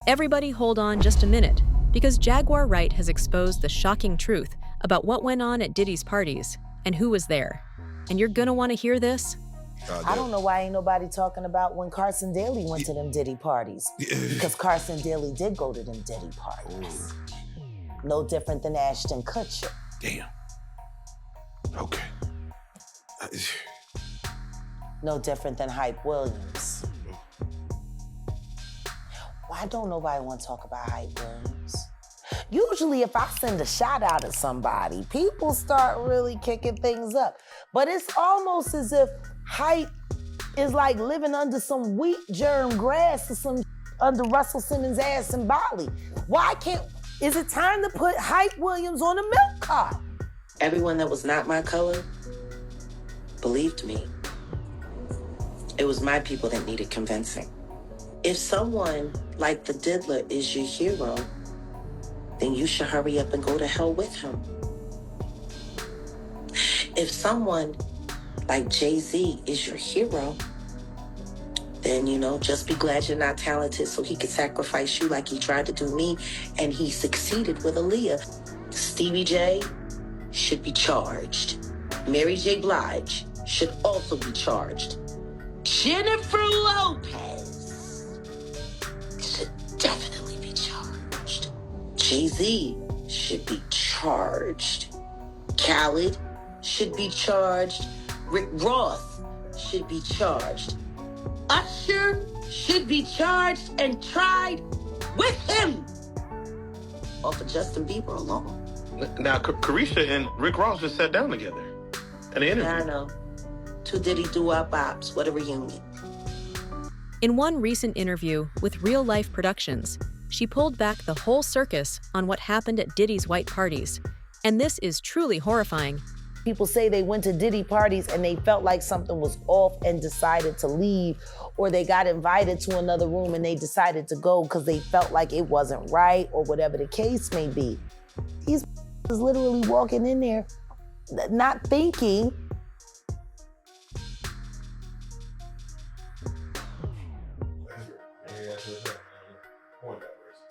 Everybody hold on just a minute, because Jaguar Wright has exposed the shocking truth about what went on at Diddy's parties and who was there. And you're gonna want to hear this. I don't know why ain't nobody talking about when Carson Daly went to them Diddy parties. Because Carson Daly did go to them Diddy parties. No different than Ashton Kutcher. Damn. Okay. No different than Hype Williams. Why don't nobody want to talk about Hype Williams? Usually if I send a shout out to somebody, people start really kicking things up. But it's almost as if Hype is like living under some wheat germ grass or some under Russell Simmons' ass in Bali. Why can't, is it time to put Hype Williams on a milk cart? Everyone that was not my color believed me. It was my people that needed convincing. If someone like the Diddler is your hero, then you should hurry up and go to hell with him. If someone like Jay-Z is your hero, then, just be glad you're not talented so he could sacrifice you like he tried to do me, and he succeeded with Aaliyah. Stevie J should be charged. Mary J. Blige should also be charged. Jennifer Lopez should definitely be charged. Jay-Z should be charged. Khaled should be charged. Rick Ross should be charged. Usher should be charged and tried with him. Or for Justin Bieber alone. Now, Carisha and Rick Ross just sat down together in an interview. Yeah, I know. Two Diddy doo-wop bops. What a reunion. In one recent interview with Real Life Productions, she pulled back the whole circus on what happened at Diddy's white parties. And this is truly horrifying. People say they went to Diddy parties and they felt like something was off and decided to leave, or they got invited to another room and they decided to go because they felt like it wasn't right, or whatever the case may be. These is literally walking in there, not thinking.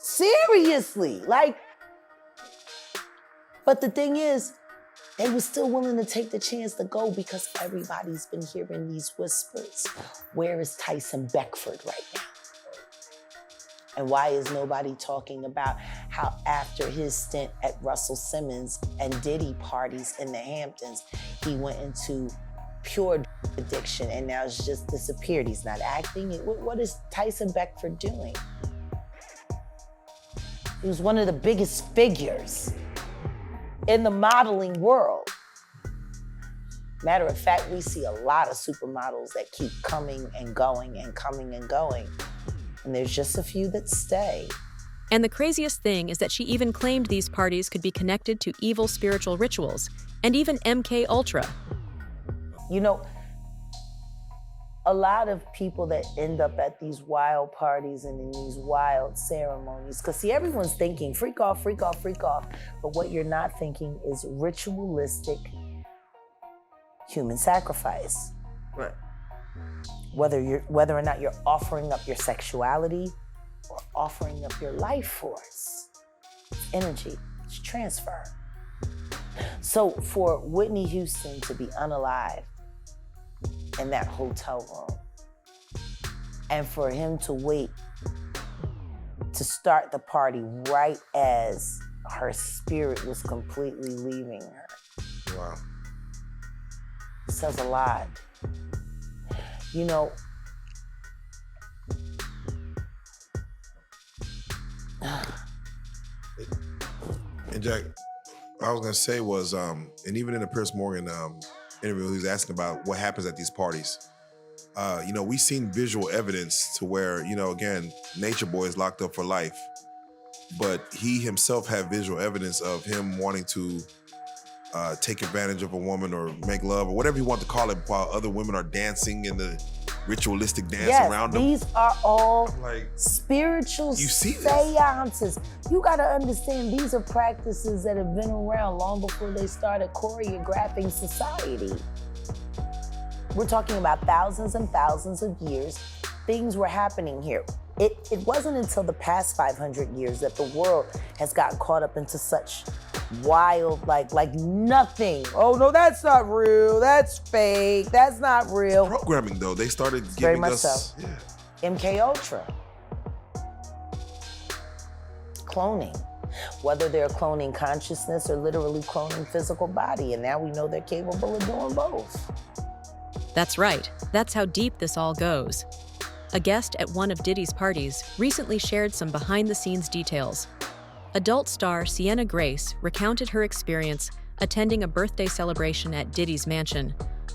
Seriously, but the thing is, they were still willing to take the chance to go because everybody's been hearing these whispers. Where is Tyson Beckford right now? And why is nobody talking about how after his stint at Russell Simmons and Diddy parties in the Hamptons, he went into pure addiction and now it's just disappeared. He's not acting. What is Tyson Beckford doing? He was one of the biggest figures in the modeling world. Matter of fact, we see a lot of supermodels that keep coming and going and coming and going. And there's just a few that stay. And the craziest thing is that she even claimed these parties could be connected to evil spiritual rituals, and even MK Ultra. A lot of people that end up at these wild parties and in these wild ceremonies, because see, everyone's thinking freak off, freak off, freak off, but what you're not thinking is ritualistic human sacrifice. Right. Whether or not you're offering up your sexuality or offering up your life force. It's energy, it's transfer. So for Whitney Houston to be unalive in that hotel room, and for him to wait to start the party right as her spirit was completely leaving her. Wow. It says a lot. And Jack, what I was gonna say was, and even in the Piers Morgan interview, he was asking about what happens at these parties. We've seen visual evidence to where, again, Nature Boy is locked up for life, but he himself had visual evidence of him wanting to take advantage of a woman or make love or whatever you want to call it while other women are dancing in the ritualistic dance around them. These are all spiritual seances. You gotta understand, these are practices that have been around long before they started choreographing society. We're talking about thousands and thousands of years. Things were happening here. It wasn't until the past 500 years that the world has gotten caught up into such wild, like nothing. Oh no, that's not real. That's fake. That's not real. Programming though, they started Very giving much us. so. Yeah. MK Ultra. Cloning. Whether they're cloning consciousness or literally cloning physical body, and now we know they're capable of doing both. That's right. That's how deep this all goes. A guest at one of Diddy's parties recently shared some behind-the-scenes details. Adult star Sienna Grace recounted her experience attending a birthday celebration at Diddy's mansion,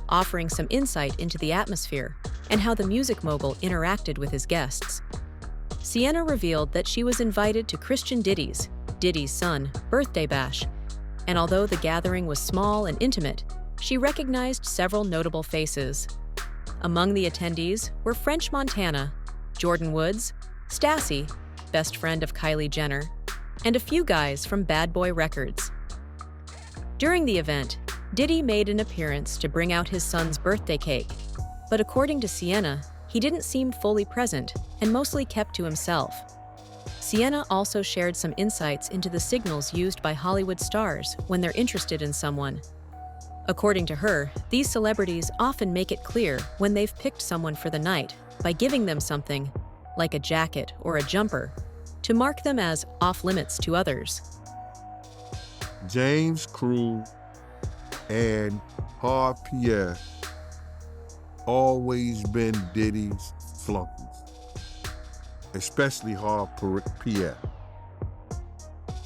offering some insight into the atmosphere and how the music mogul interacted with his guests. Sienna revealed that she was invited to Christian Diddy's son, birthday bash, and although the gathering was small and intimate, she recognized several notable faces. Among the attendees were French Montana, Jordan Woods, Stassi, best friend of Kylie Jenner, and a few guys from Bad Boy Records. During the event, Diddy made an appearance to bring out his son's birthday cake, but according to Sienna, he didn't seem fully present and mostly kept to himself. Sienna also shared some insights into the signals used by Hollywood stars when they're interested in someone. According to her, these celebrities often make it clear when they've picked someone for the night by giving them something, like a jacket or a jumper, to mark them as off-limits to others. James Cruz and Hard Pierre always been Diddy's flunkies, especially Hard Pierre.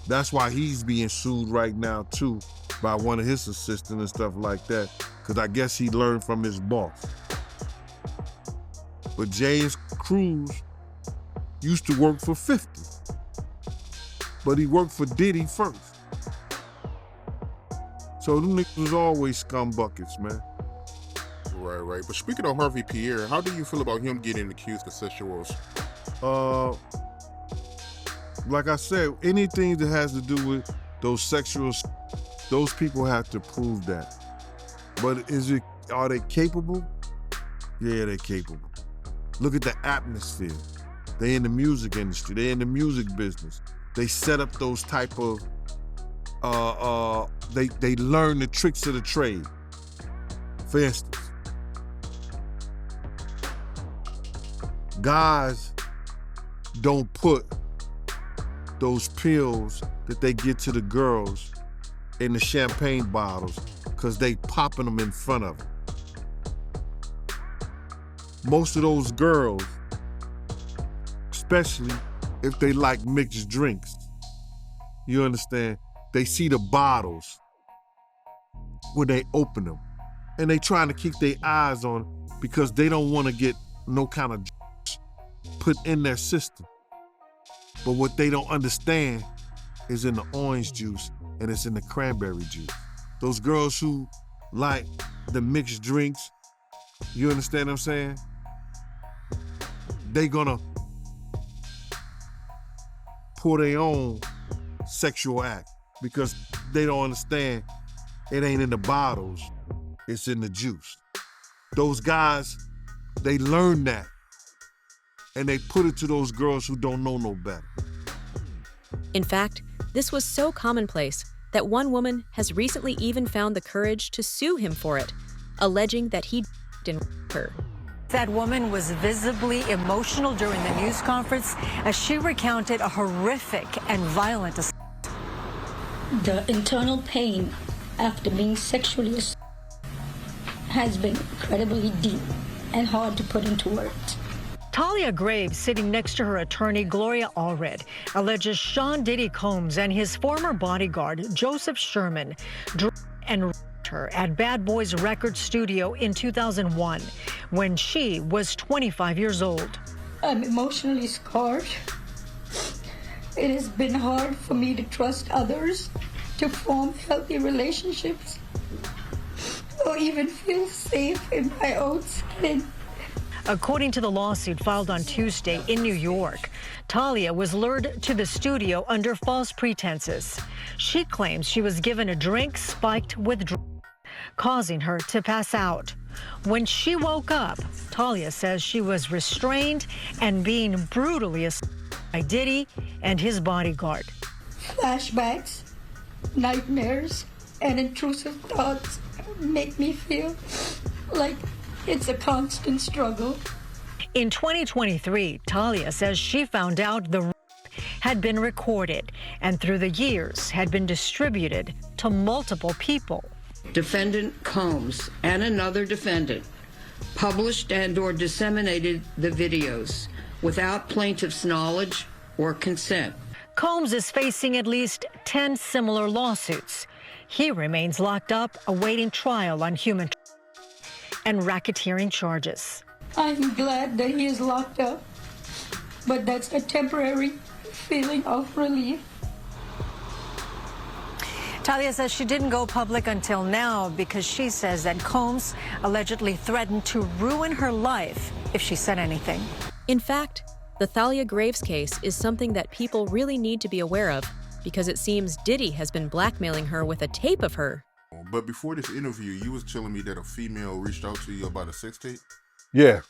That's why he's being sued right now too by one of his assistants and stuff like that, because I guess he learned from his boss. But James Cruz used to work for 50, but he worked for Diddy first. So them niggas was always scum buckets, man. Right. But speaking of Harvey Pierre, how do you feel about him getting accused of sexual assault? Like I said, anything that has to do with those those people have to prove that. But are they capable? Yeah, they're capable. Look at the atmosphere. They in the music industry, they in the music business. They set up those type of, they learn the tricks of the trade. For instance, guys don't put those pills that they get to the girls in the champagne bottles because they popping them in front of them. Most of those girls, especially if they like mixed drinks, you understand, they see the bottles when they open them and they trying to keep their eyes on it because they don't want to get no kind of put in their system. But what they don't understand is in the orange juice and it's in the cranberry juice. Those girls who like the mixed drinks, you understand what I'm saying? They gonna pull their own sexual act because they don't understand it ain't in the bottles, it's in the juice. Those guys, they learn that and they put it to those girls who don't know no better. In fact, this was so commonplace that one woman has recently even found the courage to sue him for it, alleging that he didn't her. That woman was visibly emotional during the news conference as she recounted a horrific and violent assault. The internal pain after being sexually assaulted has been incredibly deep and hard to put into words. Talia Graves, sitting next to her attorney, Gloria Allred, alleges Sean Diddy Combs and his former bodyguard, Joseph Sherman, drugged and raped her at Bad Boys Record Studio in 2001, when she was 25 years old. I'm emotionally scarred. It has been hard for me to trust others, to form healthy relationships, or even feel safe in my own skin. According to the lawsuit filed on Tuesday in New York, Talia was lured to the studio under false pretenses. She claims she was given a drink spiked with drugs, causing her to pass out. When she woke up, Talia says she was restrained and being brutally assaulted by Diddy and his bodyguard. Flashbacks, nightmares, and intrusive thoughts make me feel like it's a constant struggle. In 2023, Talia says she found out the rape had been recorded and through the years had been distributed to multiple people. Defendant Combs and another defendant published and/or disseminated the videos without plaintiff's knowledge or consent. Combs is facing at least 10 similar lawsuits. He remains locked up awaiting trial on human and racketeering charges. I'm glad that he is locked up, but that's a temporary feeling of relief. Talia says she didn't go public until now because she says that Combs allegedly threatened to ruin her life if she said anything. In fact, the Thalia Graves case is something that people really need to be aware of because it seems Diddy has been blackmailing her with a tape of her. But before this interview, you was telling me that a female reached out to you about a sex tape? Yeah.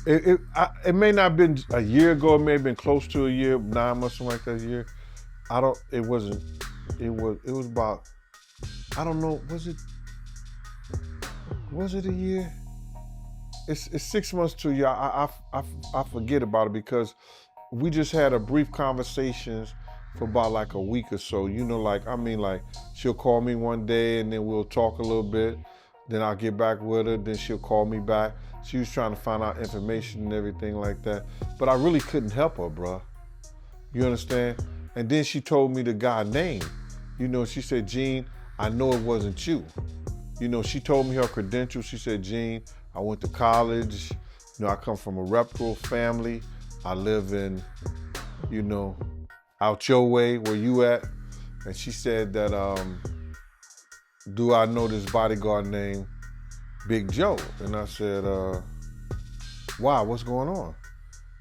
It may not have been a year ago, it may have been close to a year, 9 months, something like that, a year. It was about, I don't know, was it a year? It's 6 months to a year. I forget about it because we just had a brief conversations for about like a week or so. You know, like she'll call me one day and then we'll talk a little bit. Then I'll get back with her, then she'll call me back. She was trying to find out information and everything like that. But I really couldn't help her, bruh. You understand? And then she told me the guy's name. You know, she said, Gene, I know it wasn't you. You know, she told me her credentials. She said, Gene, I went to college. You know, I come from a reputable family. I live in, you know, out your way, where you at. And she said that, do I know this bodyguard named Big Joe? And I said, why, what's going on?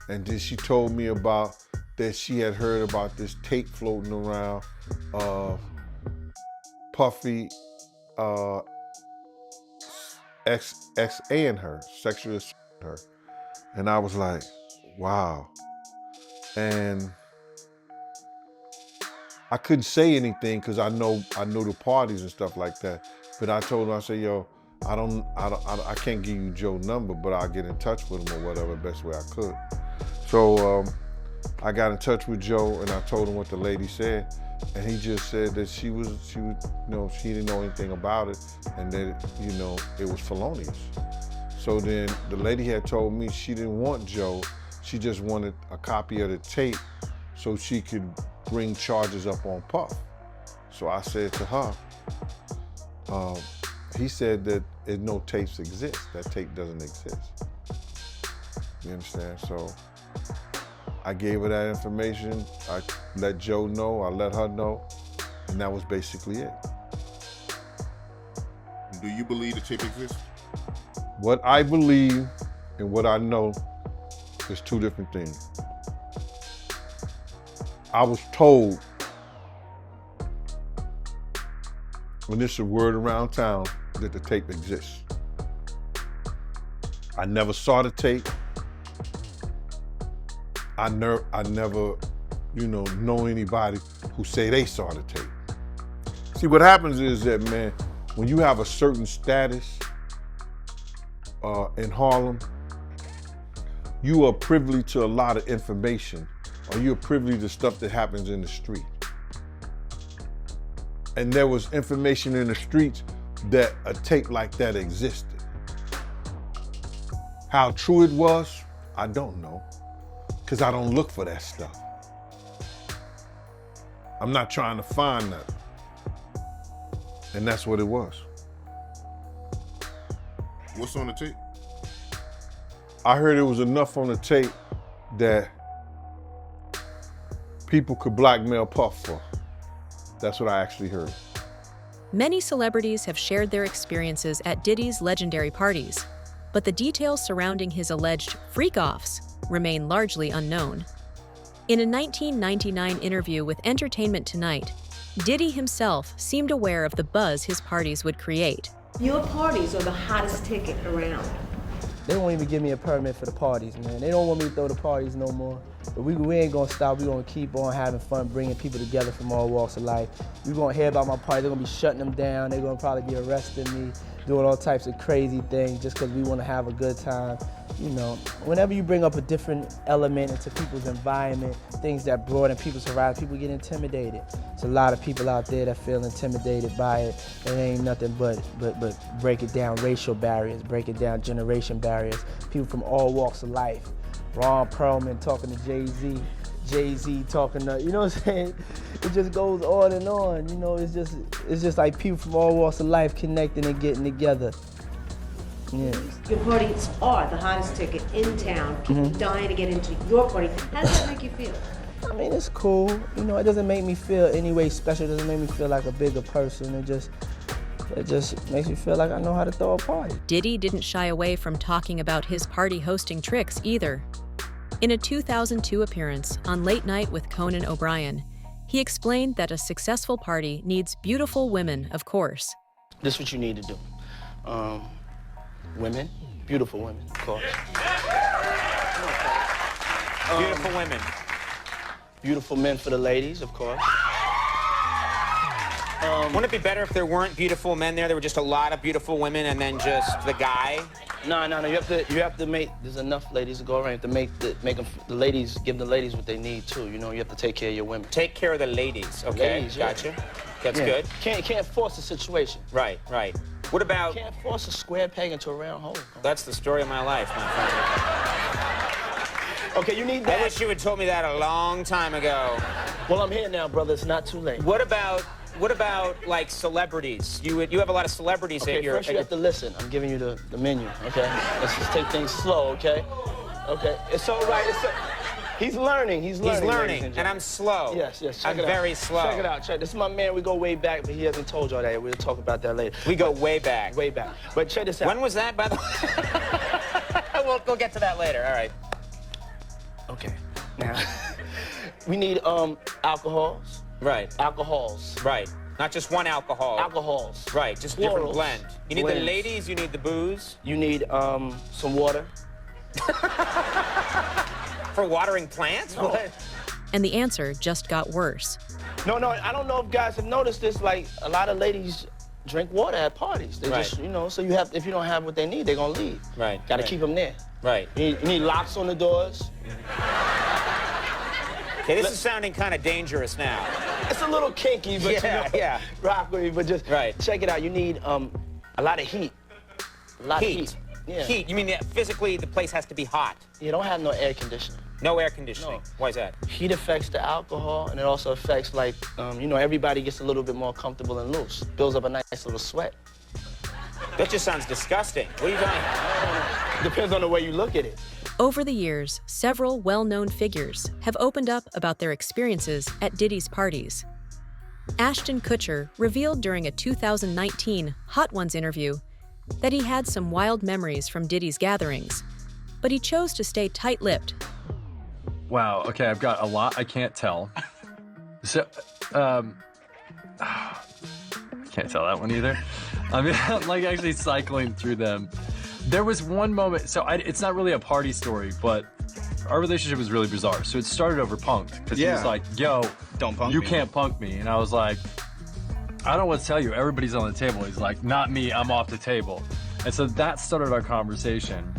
And then she told me about that she had heard about this tape floating around of Puffy ex-A-ing her, sexually assaulting her. And I was like, wow. And I couldn't say anything because I know the parties and stuff like that. But I told her, I said, yo, I can't give you Joe's number, but I'll get in touch with him or whatever, best way I could. So I got in touch with Joe and I told him what the lady said. And he just said that she was, you know, she didn't know anything about it and that, you know, it was felonious. So then the lady had told me she didn't want Joe. She just wanted a copy of the tape so she could bring charges up on Puff. So I said to her, he said that no tapes exist. That tape doesn't exist. You understand? So I gave her that information. I let Joe know, I let her know, and that was basically it. Do you believe the tape exists? What I believe and what I know is two different things. I was told, and this is a word around town, that the tape exists. I never saw the tape. I never, you know anybody who say they saw the tape. See, what happens is that, man, when you have a certain status in Harlem, you are privy to a lot of information, or you're privy to stuff that happens in the street. And there was information in the streets that a tape like that existed. How true it was, I don't know, because I don't look for that stuff. I'm not trying to find that. And that's what it was. What's on the tape? I heard it was enough on the tape that people could blackmail Puff for. That's what I actually heard. Many celebrities have shared their experiences at Diddy's legendary parties, but the details surrounding his alleged freak-offs remain largely unknown. In a 1999 interview with Entertainment Tonight, Diddy himself seemed aware of the buzz his parties would create. Your parties are the hottest ticket around. They won't even give me a permit for the parties, man. They don't want me to throw the parties no more. But we ain't gonna stop. We gonna keep on having fun, bringing people together from all walks of life. You gonna hear about my party. They're gonna be shutting them down. They're gonna probably be arresting me, doing all types of crazy things just because we wanna have a good time. You know, whenever you bring up a different element into people's environment, things that broaden people's horizons, people get intimidated. There's a lot of people out there that feel intimidated by it. It ain't nothing but break it down racial barriers, break it down generation barriers. People from all walks of life. Ron Perlman talking to Jay-Z, Jay-Z talking to, you know what I'm saying? It just goes on and on. You know, it's just like people from all walks of life connecting and getting together. Yeah. Your parties are the hottest ticket in town. People dying to get into your party. How does that make you feel? I mean, it's cool. You know, it doesn't make me feel any way special. It doesn't make me feel like a bigger person. It just makes me feel like I know how to throw a party. Diddy didn't shy away from talking about his party hosting tricks either. In a 2002 appearance on Late Night with Conan O'Brien, he explained that a successful party needs beautiful women, of course. This is what you need to do. Women, beautiful women, of course. Beautiful women. Beautiful men for the ladies, of course. Wouldn't it be better if there weren't beautiful men there? There were just a lot of beautiful women and then just the guy? No. You have to make. There's enough ladies to go around. You have to make them. The ladies, give the ladies what they need too. You know, you have to take care of your women. Take care of the ladies. Okay, ladies, gotcha. That's good. Can't force a situation. Right. What about? Can't force a square peg into a round hole. That's the story of my life, my friend. Okay, you need that. I wish you had told me that a long time ago. Well, I'm here now, brother. It's not too late. What about like celebrities? You have a lot of celebrities at your. First you have to listen. I'm giving you the menu. Okay. Let's just take things slow. Okay. Okay. It's all right. He's learning. He's learning. And I'm slow. Yes. I'm very slow. Check it out. This is my man. We go way back, but he hasn't told y'all that. We'll talk about that later. We go way back. Way back. But check this out. When was that, by the way? We'll get to that later. All right. Okay. Now, we need alcohols. Right. Alcohols. Right. Not just one alcohol. Alcohols. Right. Just Plurals. different blend. You need the ladies. You need the booze. You need some water. For watering plants? No. What? And the answer just got worse. No, I don't know if guys have noticed this, like a lot of ladies drink water at parties. They just, so you have, if you don't have what they need, they're gonna leave. Right. Gotta keep them there. Right. You need locks on the doors. Okay, this is sounding kind of dangerous now. It's a little kinky, but yeah. Rock with me, but just check it out. You need a lot of heat. A lot of heat. Yeah. Heat. You mean physically the place has to be hot? You don't have no air conditioning. No air conditioning. No. Why is that? Heat affects the alcohol, and it also affects, like, everybody gets a little bit more comfortable and loose. Builds up a nice little sweat. That just sounds disgusting. What are you doing? Depends on the way you look at it. Over the years, several well-known figures have opened up about their experiences at Diddy's parties. Ashton Kutcher revealed during a 2019 Hot Ones interview that he had some wild memories from Diddy's gatherings, but he chose to stay tight-lipped. Wow, okay, I've got a lot I can't tell. So, can't tell that one either. I mean, I'm like actually cycling through them. There was one moment, so it's not really a party story, but our relationship was really bizarre. So it started over Punk'd, because he was like, yo, don't punk you me. Can't punk me. And I was like, I don't know what to tell you. Everybody's on the table. He's like, not me, I'm off the table. And so that started our conversation.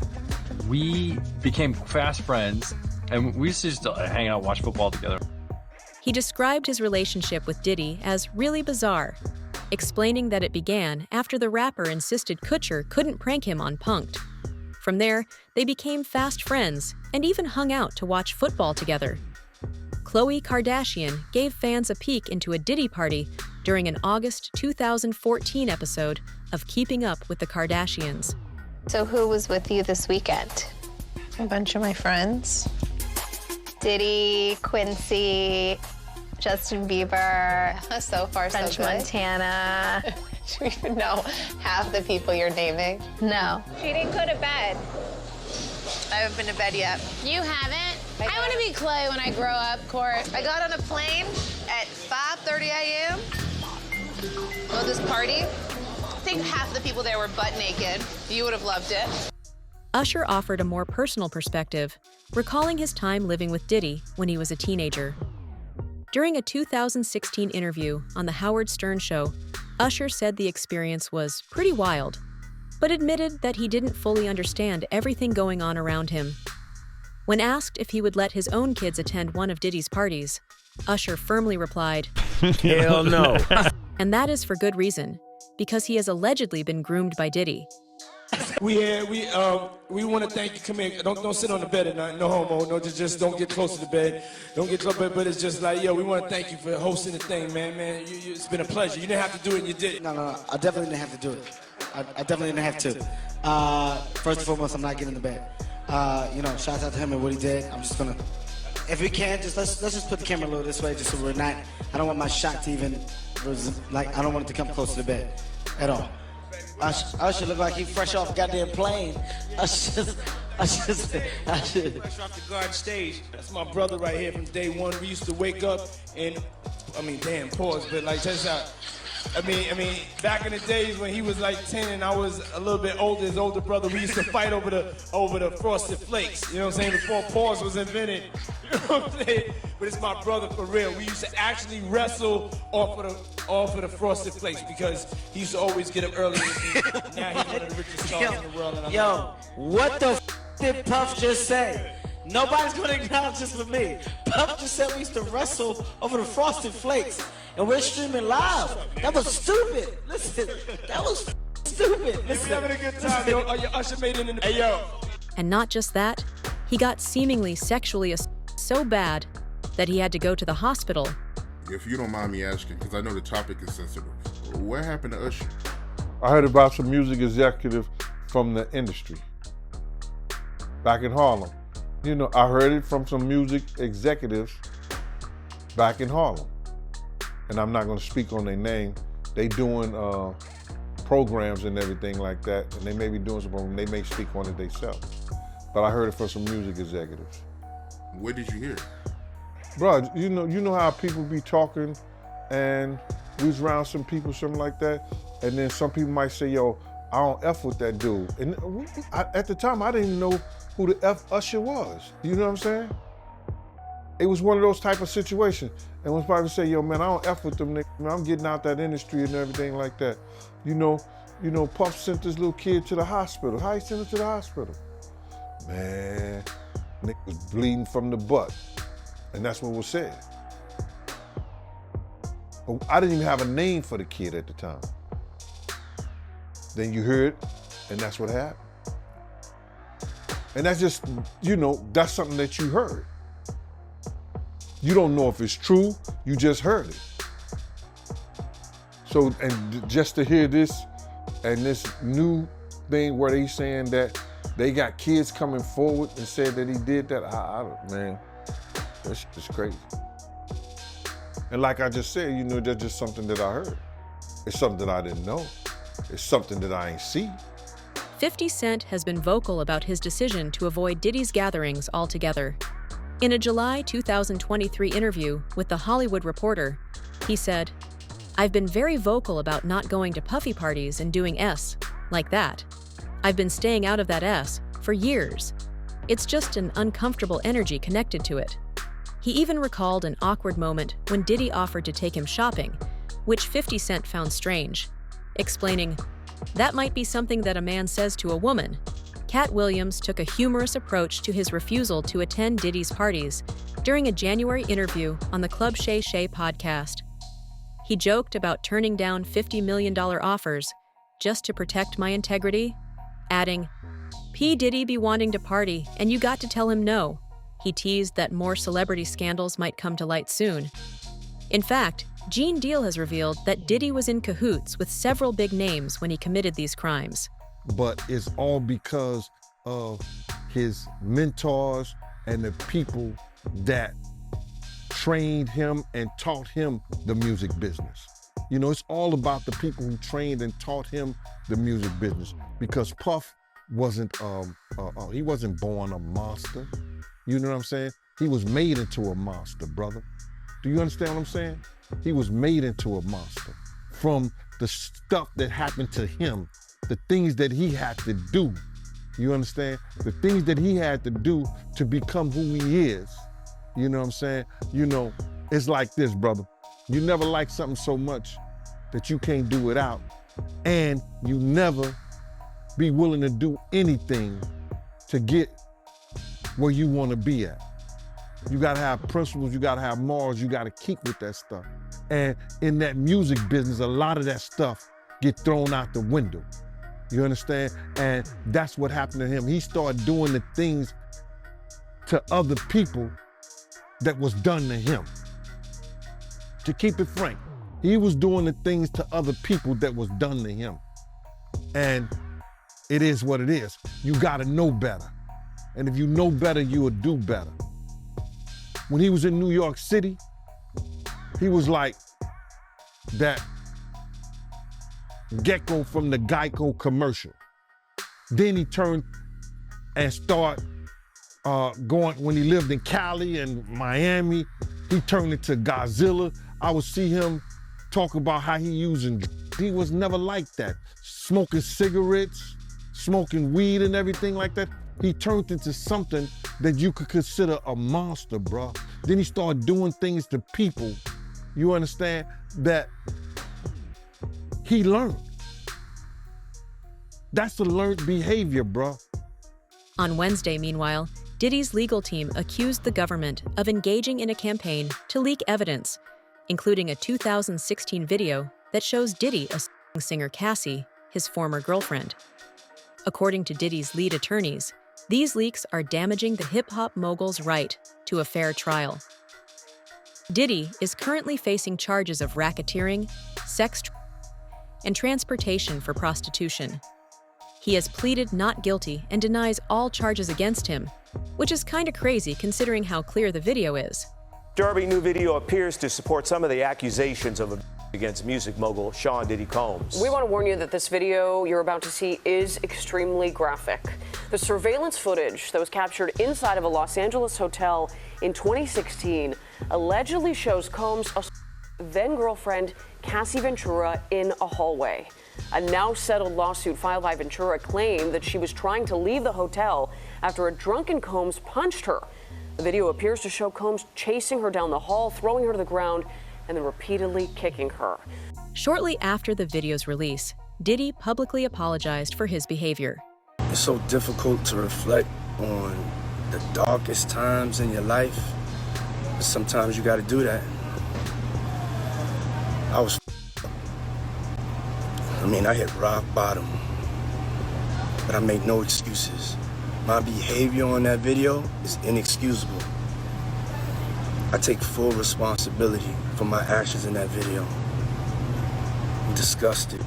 We became fast friends, and we used to just hang out, watch football together. He described his relationship with Diddy as really bizarre, explaining that it began after the rapper insisted Kutcher couldn't prank him on Punk'd. From there, they became fast friends and even hung out to watch football together. Khloe Kardashian gave fans a peek into a Diddy party during an August 2014 episode of Keeping Up with the Kardashians. So who was with you this weekend? A bunch of my friends. Diddy, Quincy, Justin Bieber, so far French so good. Montana. Do you even know half the people you're naming? No. She didn't go to bed. I haven't been to bed yet. You haven't? I want to be Clay when I grow up, Court. I got on a plane at 5:30 a.m. Go to this party. I think half the people there were butt naked. You would have loved it. Usher offered a more personal perspective, recalling his time living with Diddy when he was a teenager. During a 2016 interview on The Howard Stern Show, Usher said the experience was pretty wild, but admitted that he didn't fully understand everything going on around him. When asked if he would let his own kids attend one of Diddy's parties, Usher firmly replied, "Hell no." And that is for good reason, because he has allegedly been groomed by Diddy. We want to thank you. Come here. Don't sit on the bed at night. No homo. No, just don't get close to the bed. Don't get close. But it's just like, yo, we want to thank you for hosting the thing, man. It's been a pleasure. You didn't have to do it, and you did it. No. I definitely didn't have to do it. I definitely didn't have to. First and foremost, I'm not getting in the bed. Shout out to him and what he did. I'm just gonna, if we can, let's just put the camera a little this way, just so we're not. I don't want my shot to even, I don't want it to come close to the bed, at all. Usher look like he fresh off a goddamn plane. Usher. Fresh off the garden stage. That's my brother right here from day one. We used to wake up and, pause, but like, check this out. Back in the days when he was like 10 and I was a little bit older, his older brother, we used to fight over the Frosted Flakes. You know what I'm saying? Before pause was invented. You know what I'm saying? But it's my brother for real. We used to actually wrestle off of the Frosted Flakes because he used to always get up early. Now he's one of the richest stars in the world. And What the did Puff just say? Nobody's gonna acknowledge this for me. Puff just said we used to wrestle over the Frosted Flakes, and we're streaming live. That was stupid. Listen, that was stupid. Listen. We're having a good time, yo. Your Usher made it in the... Hey, yo. And not just that, he got seemingly sexually so bad that he had to go to the hospital. If you don't mind me asking, because I know the topic is sensitive, what happened to Usher? I heard about some music executive from the industry back in Harlem. I heard it from some music executives back in Harlem. And I'm not gonna speak on their name. They doing programs and everything like that, and they may be doing something, they may speak on it themselves. But I heard it from some music executives. Where did you hear it? Bro, you know how people be talking and we was around some people, something like that, and then some people might say, yo, I don't F with that dude. And at the time, I didn't even know who the F Usher was. You know what I'm saying? It was one of those type of situations. And when somebody say, yo, man, I don't F with them niggas. I'm getting out that industry and everything like that. Puff sent this little kid to the hospital. How he sent him to the hospital? Man, nigga was bleeding from the butt. And that's what was said. I didn't even have a name for the kid at the time. Then you hear it, and that's what happened. And that's just, that's something that you heard. You don't know if it's true, you just heard it. So, and just to hear this, and this new thing where they saying that they got kids coming forward and said that he did that, man, that shit is crazy. And like I just said, that's just something that I heard. It's something that I didn't know. It's something that I ain't see. 50 Cent has been vocal about his decision to avoid Diddy's gatherings altogether. In a July 2023 interview with The Hollywood Reporter, he said, "I've been very vocal about not going to puffy parties and doing S, like that. I've been staying out of that S for years. It's just an uncomfortable energy connected to it." He even recalled an awkward moment when Diddy offered to take him shopping, which 50 Cent found strange, explaining, "That might be something that a man says to a woman." Cat Williams took a humorous approach to his refusal to attend Diddy's parties during a January interview on the Club Shay Shay podcast. He joked about turning down $50 million offers just to protect my integrity, adding, "P. Diddy be wanting to party, and you got to tell him no." He teased that more celebrity scandals might come to light soon. In fact, Gene Deal has revealed that Diddy was in cahoots with several big names when he committed these crimes. But it's all because of his mentors and the people that trained him and taught him the music business. It's all about the people who trained and taught him the music business. Because Puff wasn't, he wasn't born a monster. You know what I'm saying? He was made into a monster, brother. Do you understand what I'm saying? He was made into a monster from the stuff that happened to him, the things that he had to do. You understand? The things that he had to do to become who he is. You know what I'm saying? You know, it's like this, brother. You never like something so much that you can't do without, and you never be willing to do anything to get where you want to be at. You gotta have principles, you gotta have morals, you gotta keep with that stuff. And in that music business, a lot of that stuff get thrown out the window. You understand? And that's what happened to him. He started doing the things to other people that was done to him. To keep it frank, he was doing the things to other people that was done to him. And it is what it is. You gotta know better. And if you know better, you will do better. When he was in New York City, he was like that Gecko from the Geico commercial. Then he turned and started going, when he lived in Cali and Miami, he turned into Godzilla. I would see him talk about how he was never like that. Smoking cigarettes, smoking weed and everything like that. He turned into something that you could consider a monster, bro. Then he started doing things to people, you understand, that he learned. That's a learned behavior, bro. On Wednesday, meanwhile, Diddy's legal team accused the government of engaging in a campaign to leak evidence, including a 2016 video that shows Diddy assaulting singer Cassie, his former girlfriend. According to Diddy's lead attorneys, these leaks are damaging the hip-hop mogul's right to a fair trial. Diddy is currently facing charges of racketeering, sex and transportation for prostitution. He has pleaded not guilty and denies all charges against him, which is kind of crazy considering how clear the video is. Derby, new video appears to support some of the accusations of against music mogul Sean Diddy Combs. We want to warn you that this video you're about to see is extremely graphic. The surveillance footage that was captured inside of a Los Angeles hotel in 2016 allegedly shows Combs' then-girlfriend Cassie Ventura in a hallway. A now-settled lawsuit filed by Ventura claimed that she was trying to leave the hotel after a drunken Combs punched her. The video appears to show Combs chasing her down the hall, throwing her to the ground, and then repeatedly kicking her. Shortly after the video's release, Diddy publicly apologized for his behavior. It's so difficult to reflect on the darkest times in your life, but sometimes you gotta do that. I hit rock bottom, but I make no excuses. My behavior on that video is inexcusable. I take full responsibility for my actions in that video. I'm disgusted.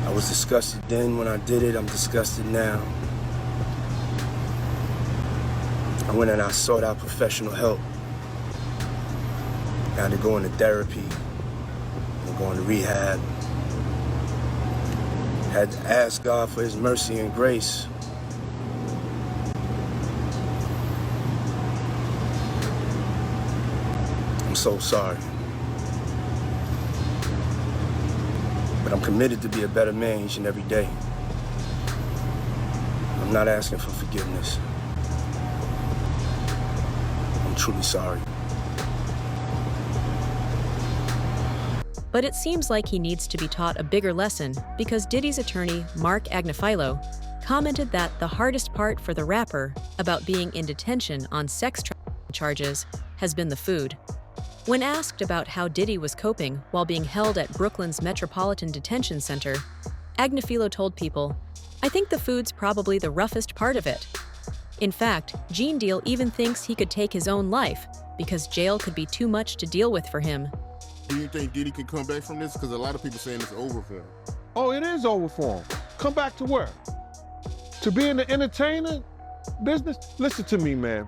I was disgusted then when I did it, I'm disgusted now. I went and I sought out professional help. I had to go into therapy, and go into rehab. Had to ask God for his mercy and grace. I'm so sorry. But I'm committed to be a better man each and every day. I'm not asking for forgiveness. I'm truly sorry. But it seems like he needs to be taught a bigger lesson because Diddy's attorney, Mark Agnifilo, commented that the hardest part for the rapper about being in detention on sex charges has been the food. When asked about how Diddy was coping while being held at Brooklyn's Metropolitan Detention Center, Agnifilo told People, "I think the food's probably the roughest part of it." In fact, Gene Deal even thinks he could take his own life because jail could be too much to deal with for him. Do you think Diddy can come back from this? Because a lot of people saying it's over for him. Oh, it is over for him. Come back to where? To be in the entertainer business? Listen to me, man.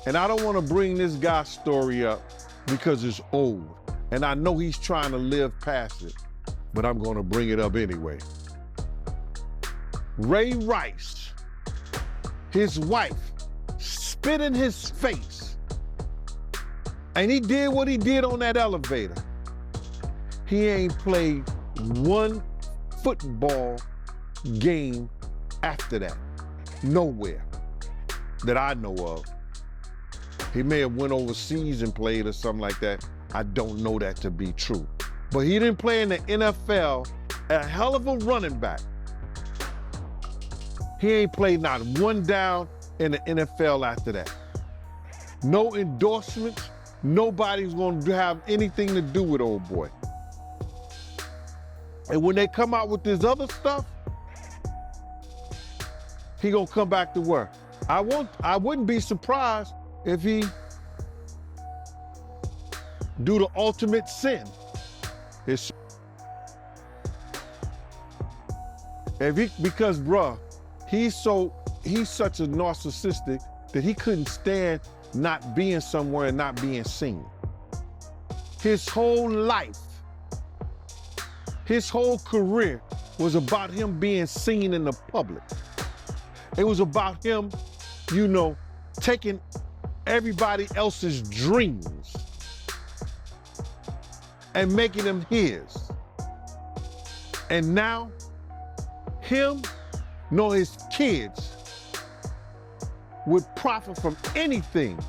And I don't want to bring this guy's story up because it's old. And I know he's trying to live past it, but I'm going to bring it up anyway. Ray Rice, his wife, spit in his face. And he did what he did on that elevator. He ain't played one football game after that. Nowhere that I know of. He may have went overseas and played or something like that. I don't know that to be true. But he didn't play in the NFL, a hell of a running back. He ain't played not one down in the NFL after that. No endorsements, nobody's gonna have anything to do with old boy. And when they come out with this other stuff, he gonna come back to work. I wouldn't be surprised if he do the ultimate sin. Because bruh, he's such a narcissistic that he couldn't stand not being somewhere and not being seen. His whole life, his whole career was about him being seen in the public. It was about him, you know, taking everybody else's dreams and making them his. And now, him nor his kids would profit from anything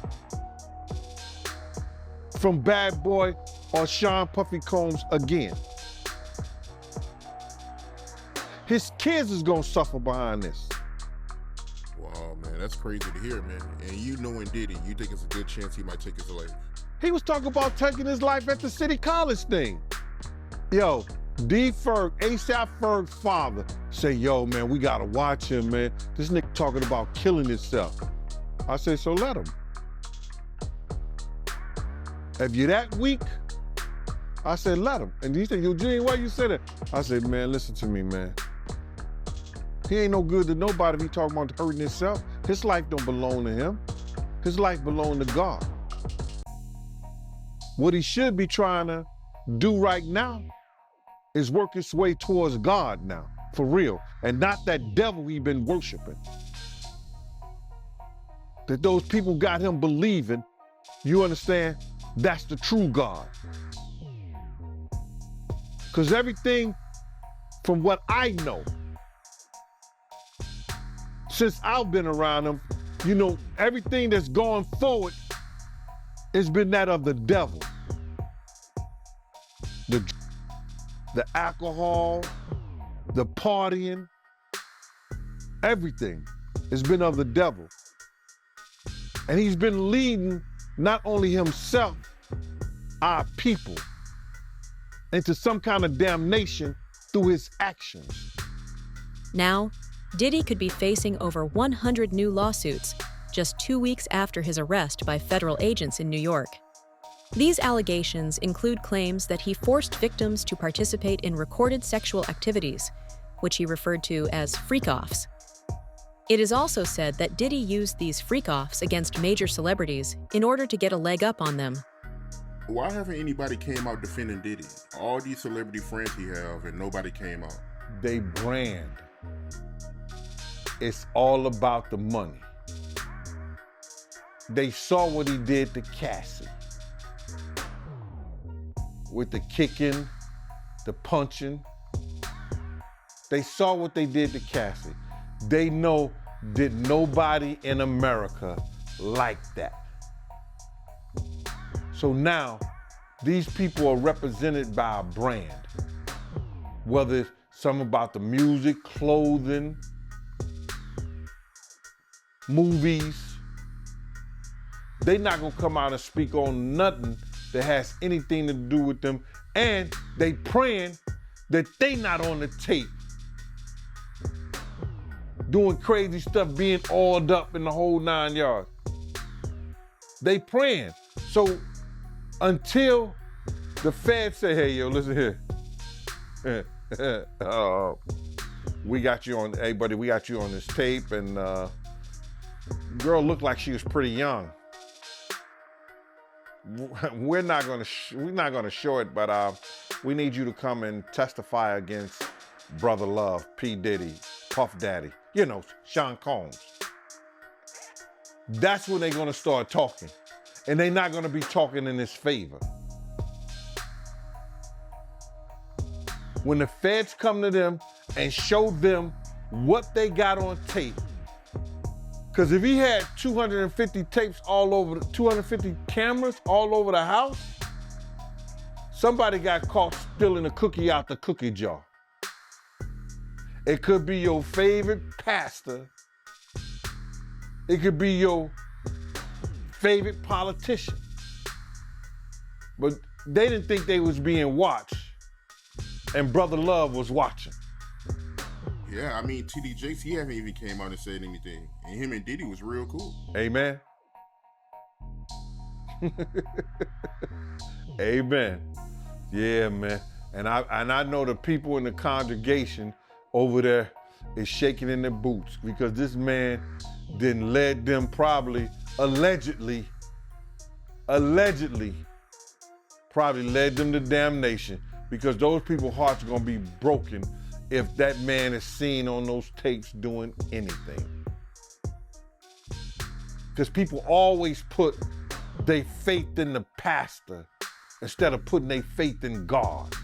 from Bad Boy or Sean Puffy Combs again. His kids is gonna suffer behind this. Wow, man, that's crazy to hear, man. And you knowing Diddy, you think it's a good chance he might take his life? He was talking about taking his life at the City College thing. Yo, D. Ferg, ASAP Ferg's father, say, yo, man, we gotta watch him, man. This nigga talking about killing himself. I say, so let him. If you're that weak, I said, let him. And he said, Eugene, why you say that? I said, man, listen to me, man. He ain't no good to nobody if he talking about hurting himself. His life don't belong to him. His life belong to God. What he should be trying to do right now is work his way towards God now, for real, and not that devil he been worshiping. That those people got him believing, you understand, that's the true God. Because everything from what I know, since I've been around him, you know, everything that's going forward has been that of the devil. The alcohol, the partying, everything has been of the devil. And he's been leading not only himself, our people, into some kind of damnation through his actions. Now, Diddy could be facing over 100 new lawsuits just 2 weeks after his arrest by federal agents in New York. These allegations include claims that he forced victims to participate in recorded sexual activities, which he referred to as freak-offs. It is also said that Diddy used these freak-offs against major celebrities in order to get a leg up on them. Why haven't anybody came out defending Diddy? All these celebrity friends he have and nobody came out. They brand. It's all about the money. They saw what he did to Cassie. With the kicking, the punching. They saw what they did to Cassie. They know that nobody in America liked that. So now, these people are represented by a brand. Whether it's something about the music, clothing, movies. They're not gonna come out and speak on nothing that has anything to do with them, and they praying that they not on the tape doing crazy stuff, being oiled up in the whole 9 yards. They praying. So until the feds say, hey, yo, listen here. We got you on, hey, buddy, we got you on this tape, and girl looked like she was pretty young. We're not gonna show it, but we need you to come and testify against Brother Love, P. Diddy, Puff Daddy, you know, Sean Combs. That's when they're gonna start talking. And they're not gonna be talking in his favor. When the feds come to them and show them what they got on tape. Because if he had 250 tapes all over, 250 cameras all over the house, somebody got caught stealing a cookie out the cookie jar. It could be your favorite pastor. It could be your favorite politician. But they didn't think they was being watched, and Brother Love was watching. Yeah, I mean, TD Jakes, he haven't even came out and said anything. And him and Diddy was real cool. Amen. Amen. Yeah, man. And I know the people in the congregation over there is shaking in their boots because this man didn't led them probably, allegedly probably led them to damnation because those people's hearts are gonna be broken if that man is seen on those tapes doing anything. Because people always put their faith in the pastor instead of putting their faith in God.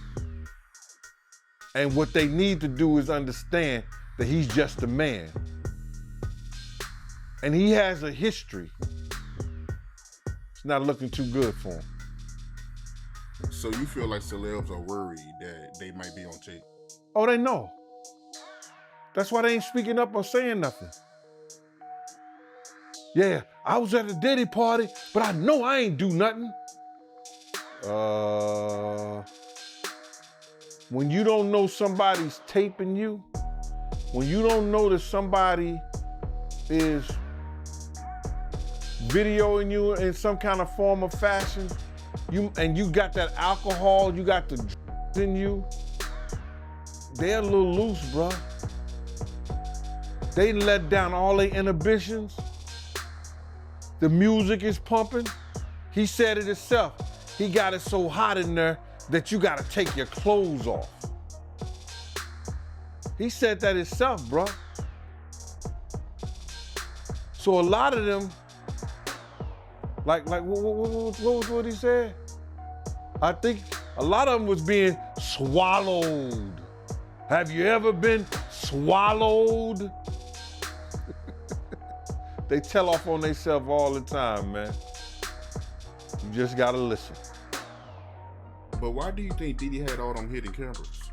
And what they need to do is understand that he's just a man. And he has a history. It's not looking too good for him. So you feel like celebs are worried that they might be on tape? Oh, they know. That's why they ain't speaking up or saying nothing. Yeah, I was at a Diddy party, but I know I ain't do nothing. When you don't know somebody's taping you, when you don't know that somebody is videoing you in some kind of form or fashion, you got that alcohol, you got the drugs in you, they're a little loose, bro. They let down all their inhibitions. The music is pumping. He said it himself. He got it so hot in there that you gotta take your clothes off. He said that himself, bro. So a lot of them, like what he said? I think a lot of them was being swallowed. Have you ever been swallowed? They tell off on themselves all the time, man. You just gotta listen. But why do you think Diddy had all them hidden cameras?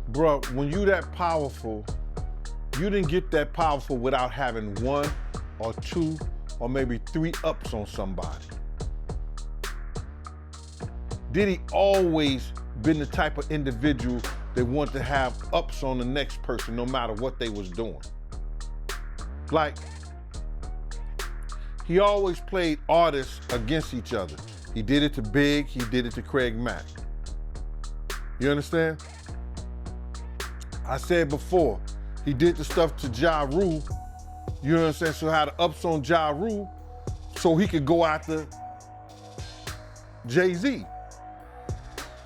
Bro, when you that powerful, you didn't get that powerful without having 1 or 2 or maybe 3 ups on somebody. Diddy always been the type of individual that want to have ups on the next person no matter what they was doing. Like, he always played artists against each other. He did it to Big, he did it to Craig Mack. You understand? I said before, he did the stuff to Ja Rule, you know what I'm saying? So had the ups on Ja Rule so he could go after Jay-Z.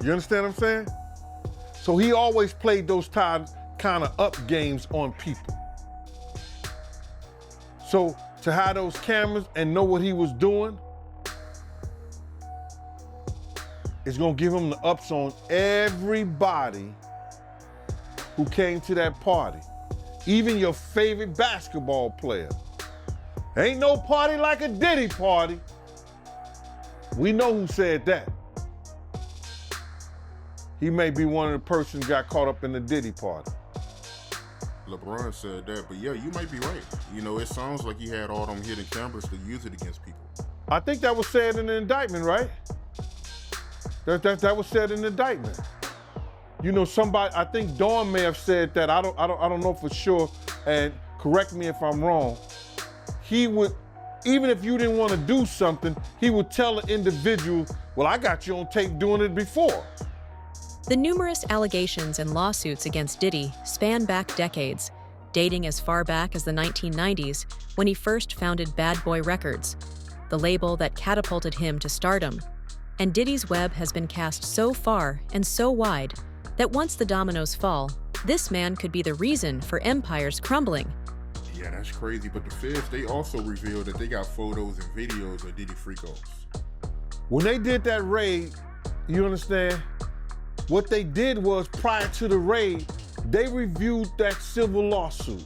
You understand what I'm saying? So he always played those kind of up games on people. So to have those cameras and know what he was doing, it's gonna give him the ups on everybody who came to that party. Even your favorite basketball player. Ain't no party like a Diddy party. We know who said that. He may be one of the persons who got caught up in the Diddy party. LeBron said that, but yeah, you might be right. You know, it sounds like he had all them hidden cameras to use it against people. I think that was said in the indictment, right? That was said in the indictment. You know, somebody, I think Dawn may have said that. I don't know for sure, and correct me if I'm wrong. He would, even if you didn't want to do something, he would tell an individual, well, I got you on tape doing it before. The numerous allegations and lawsuits against Diddy span back decades, dating as far back as the 1990s when he first founded Bad Boy Records, the label that catapulted him to stardom. And Diddy's web has been cast so far and so wide that once the dominoes fall, this man could be the reason for empires crumbling. Yeah, that's crazy. But the feds, they also revealed that they got photos and videos of Diddy freak-offs. When they did that raid, you understand? What they did was, prior to the raid, they reviewed that civil lawsuit.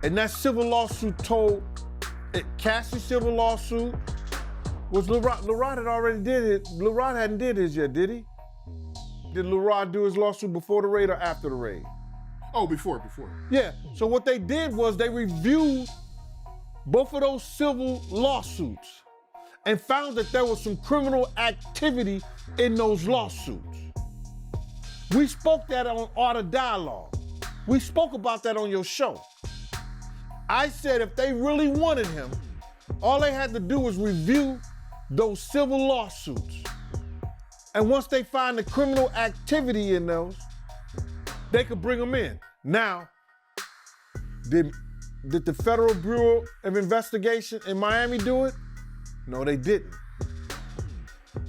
And that civil lawsuit told, Cassie's civil lawsuit was LeRod had already did it. LeRod hadn't did his yet, did he? Did LeRod do his lawsuit before the raid or after the raid? Oh, before. Yeah, so what they did was they reviewed both of those civil lawsuits and found that there was some criminal activity in those lawsuits. We spoke that on Art of Dialogue. We spoke about that on your show. I said if they really wanted him, all they had to do was review those civil lawsuits. And once they find the criminal activity in those, they could bring him in. Now, did the Federal Bureau of Investigation in Miami do it? No, they didn't.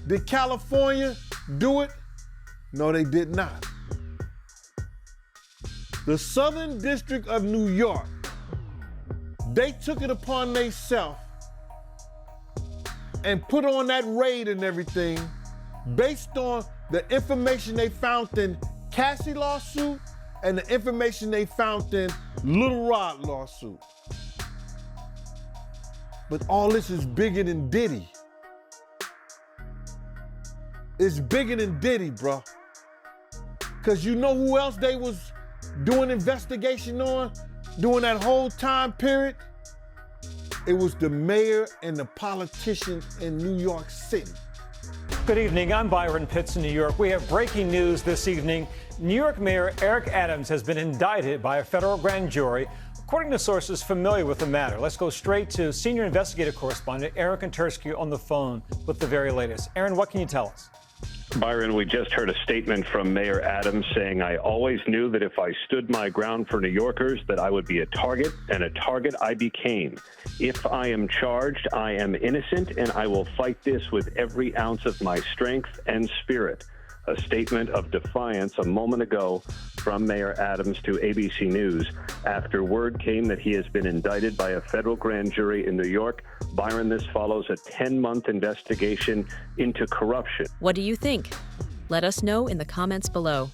Did California do it? No, they did not. The Southern District of New York, they took it upon themselves and put on that raid and everything based on the information they found in Cassie lawsuit and the information they found in Little Rod lawsuit. But all this is bigger than Diddy. It's bigger than Diddy, bro. Cause you know who else they was doing investigation on during that whole time period? It was the mayor and the politicians in New York City. Good evening, I'm Byron Pitts in New York. We have breaking news this evening. New York Mayor Eric Adams has been indicted by a federal grand jury, according to sources familiar with the matter. Let's go straight to senior investigative correspondent Aaron Kontersky on the phone with the very latest. Aaron, what can you tell us? Byron, we just heard a statement from Mayor Adams saying, "I always knew that if I stood my ground for New Yorkers, that I would be a target, and a target I became. If I am charged, I am innocent, and I will fight this with every ounce of my strength and spirit." A statement of defiance a moment ago from Mayor Adams to ABC News after word came that he has been indicted by a federal grand jury in New York. Byron, this follows a 10-month investigation into corruption. What do you think? Let us know in the comments below.